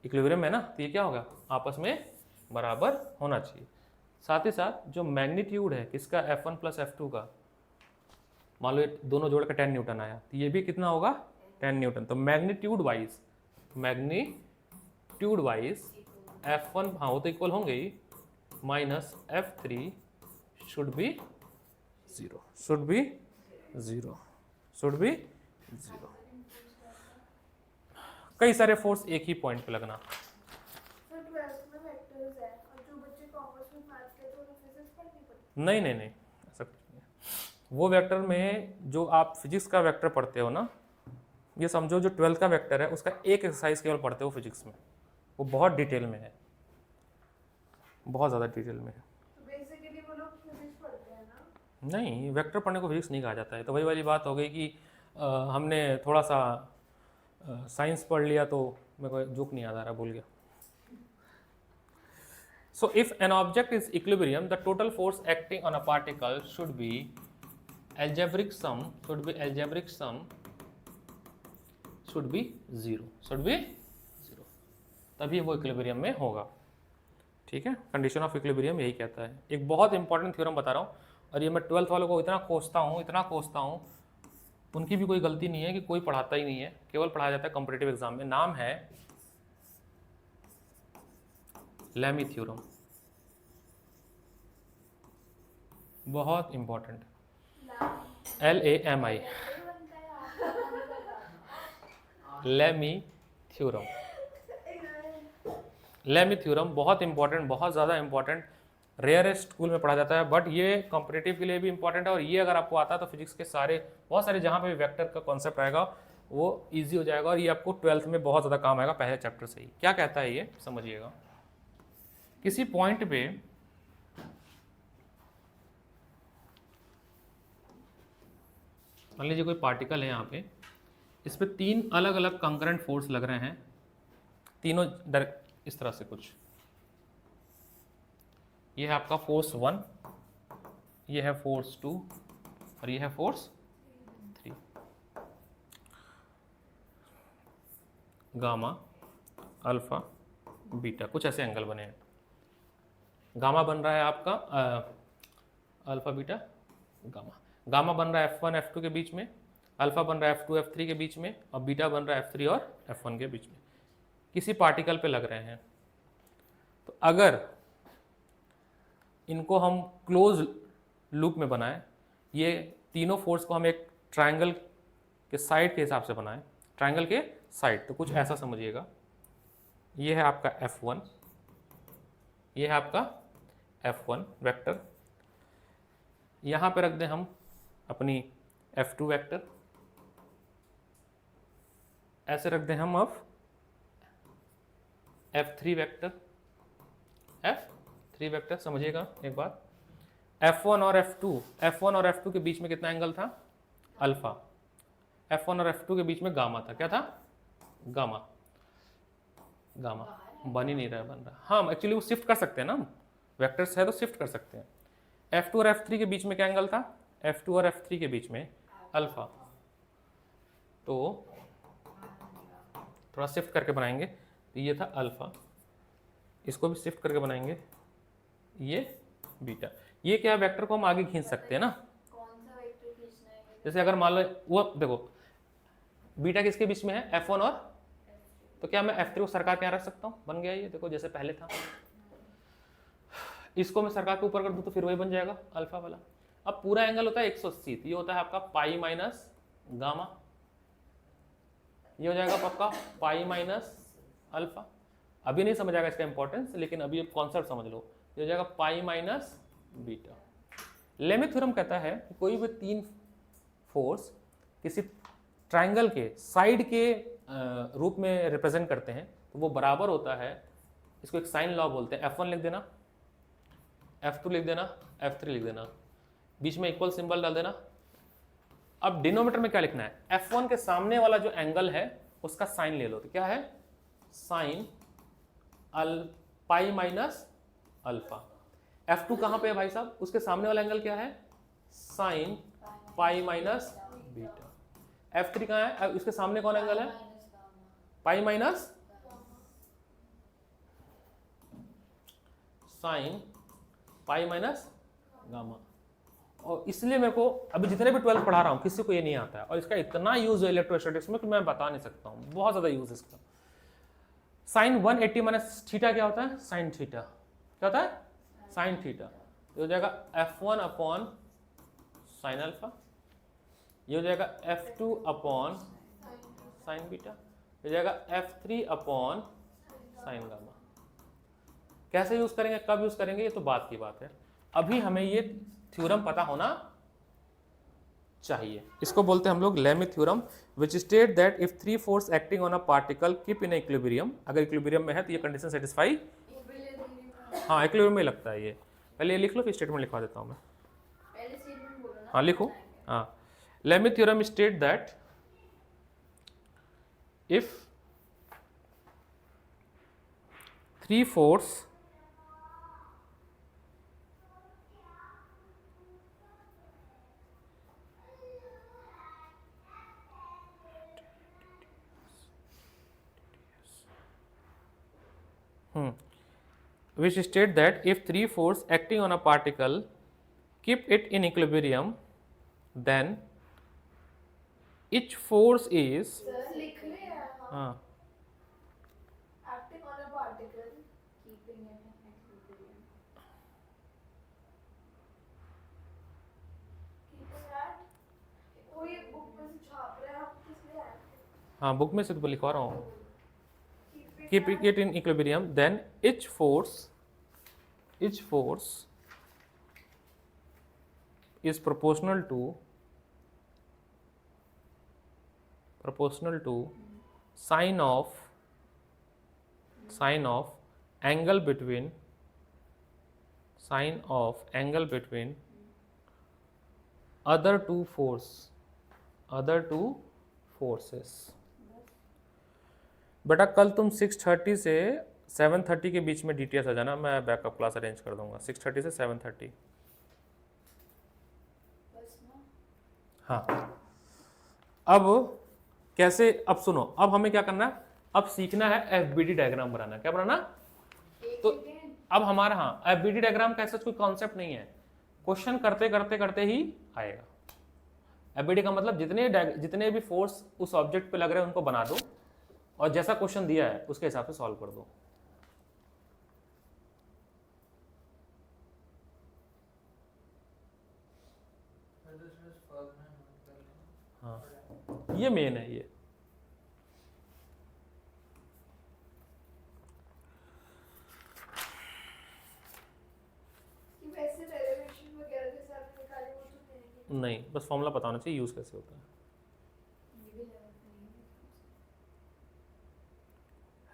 Equilibrium है ना, तो ये क्या होगा? आपस में बराबर होना चाहिए। साथ ही साथ जो मैग्नीट्यूड है किसका, F1 प्लस F2 का, मान लो ये दोनों जोड़ का 10 न्यूटन आया तो ये भी कितना होगा? 10 न्यूटन। तो मैग्नीट्यूड वाइज F1 हाँ वो तो इक्वल होंगे ही, minus F3 should be 0, should be 0। कई सारे फोर्स एक ही पॉइंट पे लगना। सर 12th में वेक्टर्स है और जो बच्चे कॉमर्स में मैथ्स के तो उन्हें फिजिक्स पढ़नी पड़ती नहीं ऐसा कुछ नहीं है। वो वेक्टर में जो आप फिजिक्स का वेक्टर पढ़ते हो ना, ये समझो जो 12th का वेक्टर है उसका एक एक्सरसाइज केवल पढ़ते हो फिजिक्स में, वो बहुत डिटेल में है, बहुत ज़्यादा डिटेल में है। तो बेसिकली वो लोग फिजिक्स पढ़ते हैं ना? नहीं, वेक्टर पढ़ने को फिजिक्स नहीं कहा जाता है। तो वही वाली बात हो गई कि हमने थोड़ा सा साइंस पढ़ लिया तो मेरे को जोक नहीं याद आ रहा, भूल गया। So if an object is equilibrium, the total force acting on a particle should be algebraic sum should be zero, तभी वो इक्विलिब्रियम में होगा। ठीक है, कंडीशन ऑफ इक्विलिब्रियम यही कहता है। एक बहुत इंपॉर्टेंट थ्योरम बता रहा हूँ, और ये मैं 12th वालों को इतना कोसता हूँ, उनकी भी कोई गलती नहीं है कि कोई पढ़ाता ही नहीं है, केवल पढ़ाया जाता है कॉम्पिटिटिव एग्जाम में। नाम है लैमी थ्योरम, बहुत important, LAMI, Lammy theorem. Lammy theorem बहुत इंपॉर्टेंट, बहुत ज़्यादा इंपॉर्टेंट, रेयरेस्ट स्कूल में पढ़ा जाता है, बट ये कॉम्पिटिटिव के लिए भी इंपॉर्टेंट है। और ये अगर आपको आता है तो फिजिक्स के बहुत सारे जहाँ पे भी वेक्टर का कॉन्सेप्ट आएगा वो इजी हो जाएगा, और ये आपको 12th में बहुत ज़्यादा काम आएगा पहले चैप्टर से ही। क्या कहता है ये समझिएगा। किसी पॉइंट पे मान लीजिए कोई पार्टिकल है यहाँ पे, इस पे 3 अलग अलग कंकरेंट फोर्स लग रहे हैं, तीनों इस तरह से कुछ। ये है आपका फोर्स 1, ये है फोर्स 2 और ये है फोर्स 3। गामा, अल्फा, बीटा, कुछ ऐसे एंगल बने हैं। गामा बन रहा है आपका अल्फा बीटा गामा बन रहा है F1 F2 के बीच में, अल्फा बन रहा है F2 F3 के बीच में, और बीटा बन रहा है F3 और F1 के बीच में। किसी पार्टिकल पे लग रहे हैं, तो अगर इनको हम क्लोज लूप में बनाएं, ये तीनों फोर्स को हम एक ट्रायंगल के साइड के हिसाब से बनाएं, ट्रायंगल के साइड, तो कुछ ऐसा समझिएगा। ये है आपका F1, ये है आपका F1 वेक्टर, यहाँ पे रख दें हम अपनी F2 वेक्टर, ऐसे रख दें हम अब F3 वेक्टर, F3 वेक्टर। समझिएगा एक बात, F1 और F2 के बीच में कितना एंगल था? अल्फा। F1 और F2 के बीच में गामा था। क्या था? गामा। बन ही नहीं रहा, बन रहा। हाँ, एक्चुअली वो शिफ्ट कर सकते हैं ना, वेक्टर्स है तो शिफ्ट कर सकते हैं। F2 और F3 के बीच में क्या एंगल था? F2 और F3 के बीच में अल्फा। तो थोड़ा शिफ्ट करके बनाएंगे, तो ये था अल्फा, इसको भी शिफ्ट करके बनाएंगे, ये बीटा। ये क्या वेक्टर को हम आगे खींच सकते हैं ना, कौन सा वेक्टर खींचना है? जैसे अगर मान लो वो देखो बीटा किसके बीच में है? F1 और, तो क्या मैं F3 को सरका के यहाँ रख सकता हूँ? बन गया ये, देखो जैसे पहले था। इसको मैं सरका के ऊपर कर दूँ तो फिर वही बन जाएगा अल्फा वाला। अब पूरा एंगल होता है 180, तो ये होता है आपका पाई माइनस गामा, ये हो जाएगा आपका पाई माइनस अल्फा। अभी नहीं समझ आएगा इसका इंपॉर्टेंस, लेकिन अभी आप कॉन्सेप्ट समझ लो, ये हो जाएगा pi minus beta. Lami theorem कहता है कि कोई भी 3 फोर्स किसी ट्रायंगल के साइड के रूप में रिप्रेजेंट करते हैं, तो वो बराबर होता है, इसको एक साइन लॉ बोलते हैं। F1 लिख देना, F2 लिख देना, F3 लिख देना, बीच में इक्वल सिंबल डाल देना। अब डिनोमीटर में क्या लिखना है? F1 के सामने वाला जो एंगल है उसका साइन ले लो, तो क्या है? Sine pi minus alpha. F2 कहाँ पे है भाई साहब? उसके सामने वाला एंगल क्या है? Sine pi minus beta. F3 कहाँ है? उसके सामने कौन एंगल है? Pi minus sine pi minus gamma. और इसलिए मेरे को अभी जितने भी 12th पढ़ा रहा हूँ किसी को ये नहीं आता है, और इसका इतना यूज है इलेक्ट्रोस्टैटिक्स में कि मैं बता नहीं सकता हूँ, बहुत ज़्यादा यूज है इसका। साइन 180 माइनस थीटा क्या होता है? Sine theta. क्या होता है? Sine theta. ये हो जाएगा F1 अपॉन साइन अल्फा, ये हो जाएगा F2 अपॉन साइन बीटा, ये हो जाएगा F3 अपॉन साइन गामा। कैसे यूज करेंगे, कब यूज करेंगे, ये तो बात की बात है। अभी हमें ये थ्योरम पता होना चाहिए। इसको बोलते हैं हम लोग Lami theorem, which state that if 3 force acting on a particle keep in equilibrium, अगर इक्विलिब्रियम में है तो ये कंडीशन सेटिस्फाई, हाँ इक्विलिब्रियम में लगता है ये। पहले ये लिख लो, फिर स्टेटमेंट लिखवा देता हूँ मैं। पहले स्टेटमेंट बोलो ना। हाँ लिखो। हाँ, Lami theorem state that if 3 force which state that if three force acting on a particle keep it in equilibrium, then each force is sir लिख ले यार हाँ हाँ acting on a particle keeping it in equilibrium keeping at वो ये book में से छाप रहे हैं हम किस लिए आए हाँ बुक में से तो लिखवा रहा हूँ keeping keep it in equilibrium, then each force is proportional to sine of angle between other two forces. बेटा कल तुम 6:30 से 7:30 के बीच में DTS आ जाना, मैं बैकअप क्लास अरेंज कर दूंगा 6:30 से 7:30. बस ना हाँ अब कैसे, अब सुनो, अब हमें क्या करना है, अब सीखना है FBD डायग्राम बनाना. क्या बनाना? तो अब हमारा हाँ FBD डायग्राम का ऐसा कोई कॉन्सेप्ट नहीं है, क्वेश्चन करते करते करते ही आएगा. FBD का मतलब जितने भी फोर्स उस ऑब्जेक्ट पे लग रहे हैं उनको बना दो और जैसा क्वेश्चन दिया है उसके हिसाब से सॉल्व कर दो. हाँ ये मेन है ये. कि वैसे डेरिवेशन वगैरह जैसे आपने निकाले वो तो नहीं नहीं, बस फॉर्मूला पता होना चाहिए यूज कैसे होता है. ये भी लेवल नहीं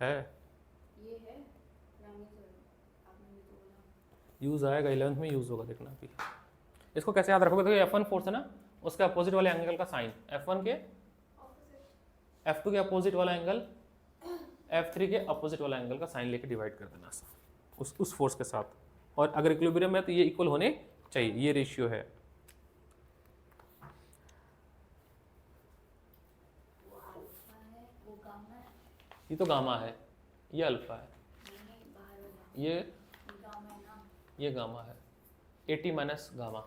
है ये है रामी सर आपने भी तो बोला यूज आएगा 11th में यूज होगा, देखना अभी. इसको कैसे याद रखोगे? तो F1 फोर्स है ना, उसके अपोजिट वाले एंगल का साइन F1 के, ऑपोजिट F2 के अपोजिट वाला एंगल, F3 के अपोजिट वाला एंगल का साइन लेके डिवाइड कर देना उस फोर्स के साथ. और अगर इक्विलिब्रियम है तो ये इक्वल होने चाहिए, ये रेशियो है. वो अल्फा है वो गामा है ये तो गामा है, ये अल्फा है, नहीं बाहर वाला ये गामा है ना ये गामा है, 80 माइनस गामा.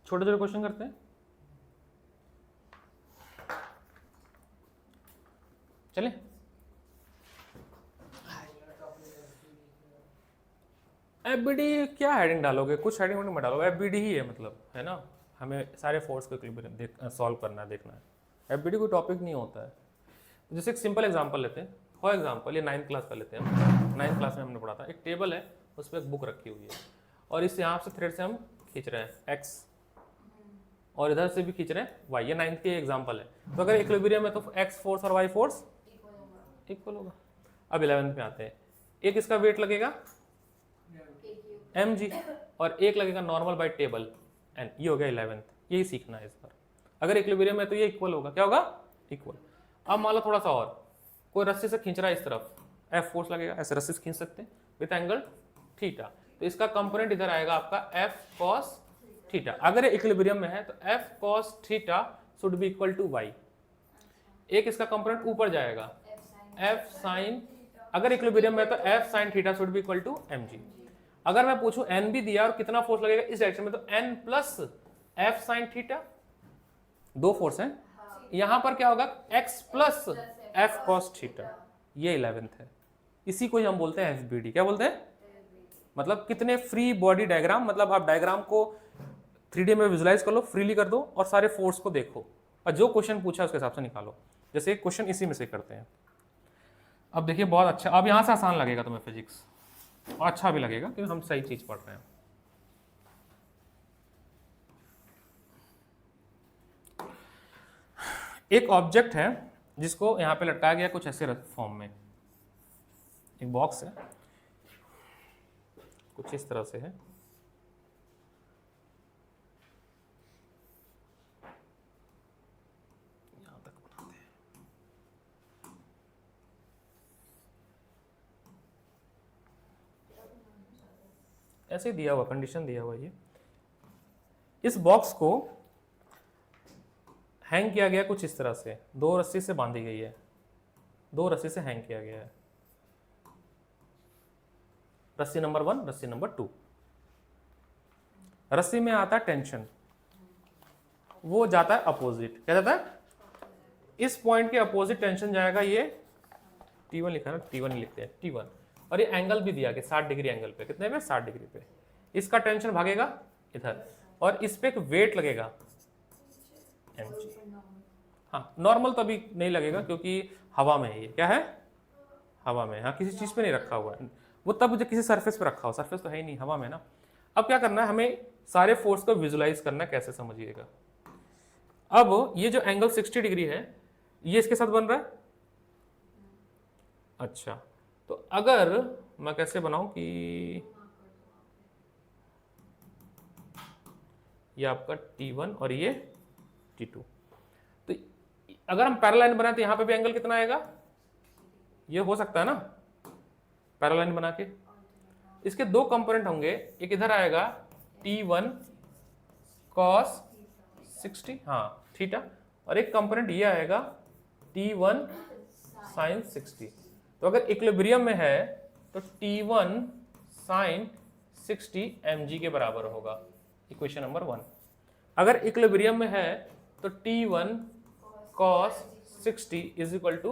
छोटे छोटे क्वेश्चन करते हैं, चले. FBD क्या हेडिंग डालोगे? कुछ हेडिंग वेडिंग मत डालो, FBD ही है मतलब, है ना. हमें सारे फोर्स को इक्विलिब्रियम सॉल्व करना है, देखना है. FBD कोई टॉपिक नहीं होता है. जैसे एक सिंपल एग्जांपल लेते हैं. फॉर एग्जांपल ये 9th क्लास का लेते हैं हम. 9th क्लास में हमने पढ़ा था, एक टेबल है उस पर एक बुक रखी हुई है और इस यहाँ से थ्रेड से हम खींच रहे हैं x और इधर से भी खींच रहे हैं y. ये 9th के एग्जांपल है. तो अगर इक्विलिब्रियम है तो x फोर्स और y फोर्स इक्वल होगा. अब 11th में आते हैं. एक इसका वेट लगेगा mg और एक लगेगा नॉर्मल बाय टेबल n. ये हो गया 11th. यही सीखना है इस बार. अगर इक्विलिब्रियम है तो ये इक्वल होगा. क्या होगा? इक्वल. अब मान लो थोड़ा सा और, कोई रस्सी से खींच रहा है इस तरफ, F फोर्स लगेगा, ऐसे रस्सी से खींच सकते हैं विद एंगल थीटा. तो इसका कंपोनेंट इधर आएगा आपका F cos थीटा. अगर ये इक्विलिब्रियम में है तो F cos theta should be equal to y. एक इसका कंपोनेंट ऊपर जाएगा F sin, अगर इक्विलिब्रियम में है तो F sin theta should be equal to mg. अगर मैं पूछूं n भी दिया और कितना फोर्स लगेगा इस डायरेक्शन में, तो n plus F sin theta, दो फोर्स हैं. यहां पर क्या होगा? x plus F cos theta. ये 11th है. इसी को ही हम बोलते हैं FBD. क्या बोलते हैं? मतलब कितने फ्री बॉडी डायग्राम, मतलब आप डायग्राम को 3D में विजुलाइज कर लो, फ्रीली कर दो और सारे फोर्स को देखो और जो क्वेश्चन पूछा है उसके हिसाब से निकालो. जैसे क्वेश्चन इसी में से करते हैं. अब देखिए बहुत अच्छा, अब यहाँ से आसान लगेगा तुम्हें फिजिक्स और अच्छा भी लगेगा क्योंकि हम सही चीज पढ़ रहे हैं. एक ऑब्जेक्ट है जिसको यहाँ पे लटकाया गया कुछ ऐसे फॉर्म में. एक बॉक्स है कुछ इस तरह से है। यहां तक बनाते हैं। ऐसे ही दिया हुआ, कंडीशन दिया हुआ ये। इस बॉक्स को हैंग किया गया कुछ इस तरह से, 2 रस्सी से बांधी गई है, 2 रस्सी से हैंग किया गया है। रस्सी नंबर 1, रस्सी नंबर 2। रस्सी में आता है टेंशन, वो जाता है अपोजिट। क्या जाता है? इस पॉइंट के अपोजिट टेंशन जाएगा, ये T1 लिखा है ना, T1 ही लिखते हैं, T1। और ये एंगल भी दिया कि 60 डिग्री एंगल पे, कितने पे? 60 डिग्री पे। इसका टेंशन भागेगा इधर, और इस पे एक वेट लगेगा mg। हाँ, नॉर्मल तो अभी नहीं लगेगा क्योंकि हवा में है। ये क्या है? हवा में। हाँ, किसी चीज पे नहीं रखा हुआ है वो, तब मुझे किसी सरफेस पे रखा हो, सरफेस तो है ही नहीं, हवा में ना। अब क्या करना है, हमें सारे फोर्स को विजुलाइज करना है। कैसे समझिएगा। अब ये जो एंगल 60 डिग्री है, ये इसके साथ बन रहा है। अच्छा, तो अगर मैं कैसे बनाऊं कि ये आपका T1 और ये T2, तो अगर हम पैरेलल लाइन बनाए तो यहां पे भी एंगल कितना आएगा? ये हो सकता है ना, पैरेलल लाइन बना के। इसके 2 कंपोनेंट होंगे, एक इधर आएगा T1 cos 60, हाँ थीटा, और एक कंपोनेंट ये आएगा T1 sin 60। तो अगर इक्विलिब्रियम में है तो T1 sin 60 mg के बराबर होगा, इक्वेशन नंबर 1। अगर इक्विलिब्रियम में है तो T1 cos 60 is equal to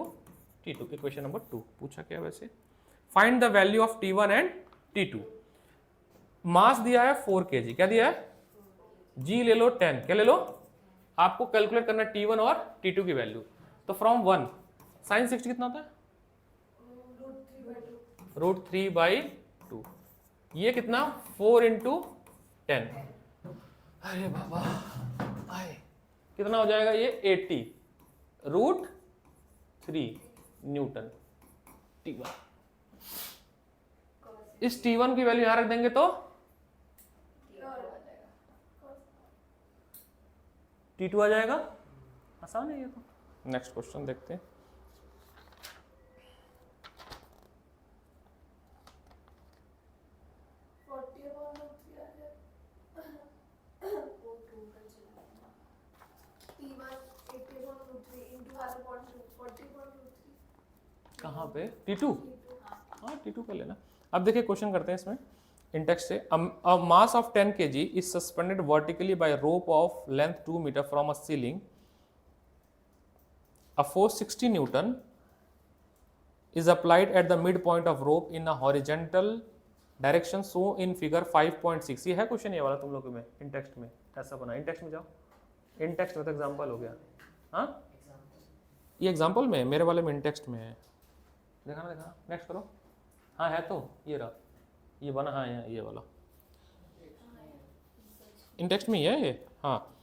T2, equation number 2। पूछा क्या वैसे? Find the value of T1 and T2। Mass दिया है 4 kg, क्या दिया है? G ले लो 10, क्या ले लो? आपको कैलकुलेट करना है T1 और T2 की वैल्यू। तो फ्रॉम 1 साइन 60 कितना होता है? √3/2। ये कितना? 4 × 10। अरे बाबा, आए कितना हो जाएगा ये? 80 √3 न्यूटन T1। इस T1 की वैल्यू यहां रख देंगे तो T2 आ जाएगा। आसान है ये तो। नेक्स्ट क्वेश्चन देखते हैं। कहाँ पे? T2? हाँ, T2 कर लेना। अब देखिए क्वेश्चन करते हैं इसमें इन टेक्स्ट से। A mass of 10 kg is suspended vertically by a rope of length 2 meter from a ceiling. A force 60 Newton is applied at the midpoint of rope in a horizontal direction shown in figure 5.6। ये है question ये वाला तुम लोगों में इन text में, ऐसा बना। इन टेक्स्ट में जाओ, इन टेक्स्ट में तो एग्जाम्पल हो गया। हाँ, ये एग्जाम्पल में, मेरे वाले में इन टेक्स्ट में है। देखा ना, देखा। नेक्स्ट करो। हाँ है तो, ये रहा, ये बना। हाँ ये वाला इन टेक्स्ट में ही है ये। हाँ,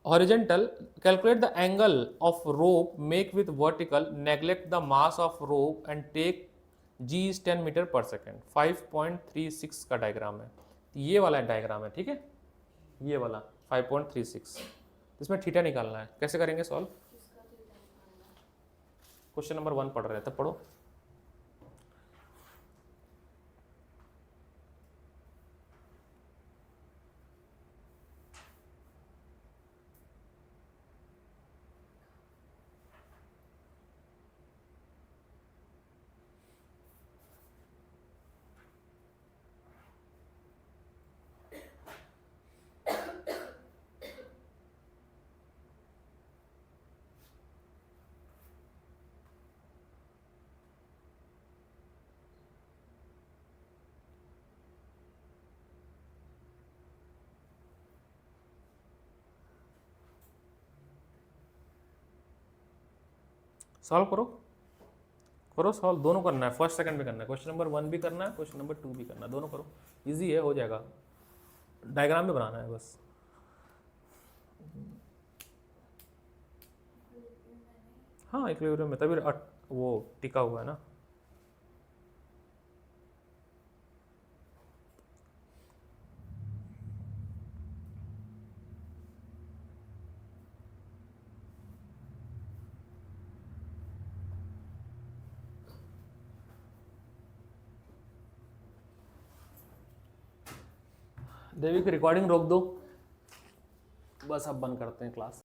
horizontal, calculate the angle of rope make with vertical, neglect the mass of rope and take G is 10 metre per second. 5.36 का डायग्राम है, ये वाला डायग्राम है, ठीक है, ये वाला 5.36। इसमें थीटा निकालना है। कैसे करेंगे सॉल्व? क्वेश्चन नंबर 1 पढ़ रहे हैं, तब पढ़ो। सॉल्व करो, करो सॉल्व। दोनों करना है, फर्स्ट सेकंड भी करना है। क्वेश्चन नंबर 1 भी करना है, क्वेश्चन नंबर 2 भी करना है, दोनों करो। इजी है, हो जाएगा। डायग्राम भी बनाना है बस। हाँ, इक्विलिब्रियम में तभी वो टिका हुआ है ना। देवी की रिकॉर्डिंग रोक दो, बस अब बंद करते हैं क्लास।